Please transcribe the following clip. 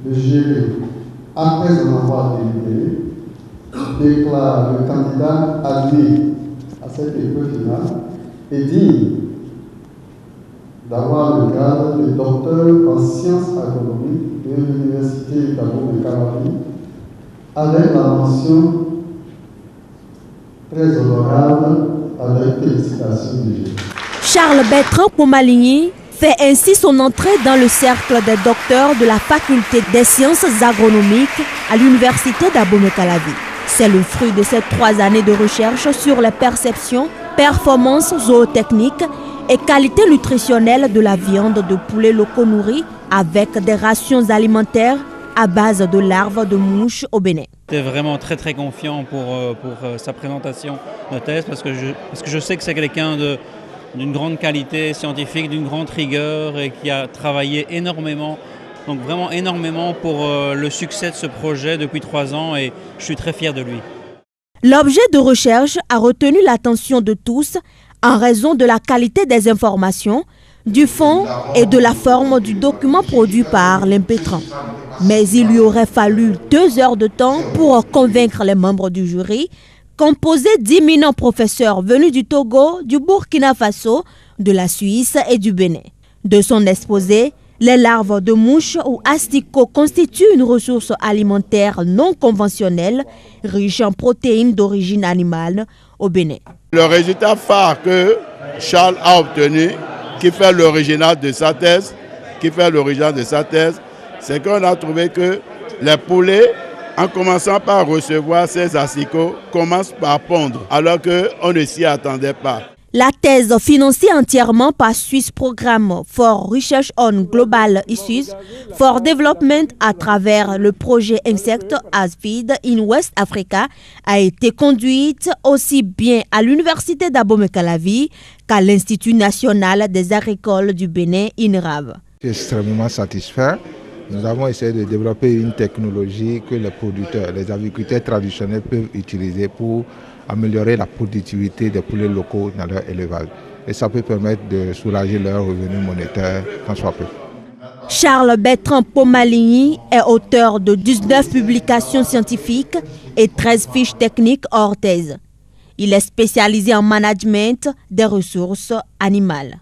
Le jury, après en avoir délibéré, déclare le candidat admis à cette épreuve finale et digne d'avoir le grade de docteur en sciences agronomiques de l'Université d'Abo-Mekalavi avec la mention très honorable avec félicitations du jury. Charles Bertrand Pomaligny fait ainsi son entrée dans le cercle des docteurs de la faculté des sciences agronomiques à l'Université d'Abo-Mekalavi. C'est le fruit de ces 3 années de recherche sur les perceptions, performances zootechniques et qualité nutritionnelle de la viande de poulet locaux nourris avec des rations alimentaires à base de larves de mouches au Bénin. J'étais vraiment très confiant pour sa présentation de thèse parce que je sais que c'est quelqu'un d'une grande qualité scientifique, d'une grande rigueur et qui a travaillé énormément, donc vraiment énormément pour le succès de ce projet depuis 3 ans et je suis très fier de lui. L'objet de recherche a retenu l'attention de tous en raison de la qualité des informations, du fond et de la forme du document produit par l'impétrant. Mais il lui aurait fallu 2 heures de temps pour convaincre les membres du jury, composé d'éminents professeurs venus du Togo, du Burkina Faso, de la Suisse et du Bénin. De son exposé, les larves de mouches ou asticots constituent une ressource alimentaire non conventionnelle, riche en protéines d'origine animale au Bénin. Le résultat phare que Charles a obtenu, qui fait l'original de sa thèse, c'est qu'on a trouvé que les poulets, en commençant par recevoir ces asticots, commencent par pondre, alors qu'on ne s'y attendait pas. La thèse, financée entièrement par Swiss Programme for Research on Global Issues for Development à travers le projet Insect as Feed in West Africa, a été conduite aussi bien à l'Université d'Abo-Mekalavi qu'à l'Institut national des agricoles du Bénin, INRAV. Je suis extrêmement satisfait. Nous avons essayé de développer une technologie que les producteurs, les agriculteurs traditionnels peuvent utiliser pour améliorer la productivité des poulets locaux dans leur élevage. Et ça peut permettre de soulager leurs revenus monétaires tant soit peu. Charles Bertrand Pomaligny est auteur de 19 publications scientifiques et 13 fiches techniques hors thèse. Il est spécialisé en management des ressources animales.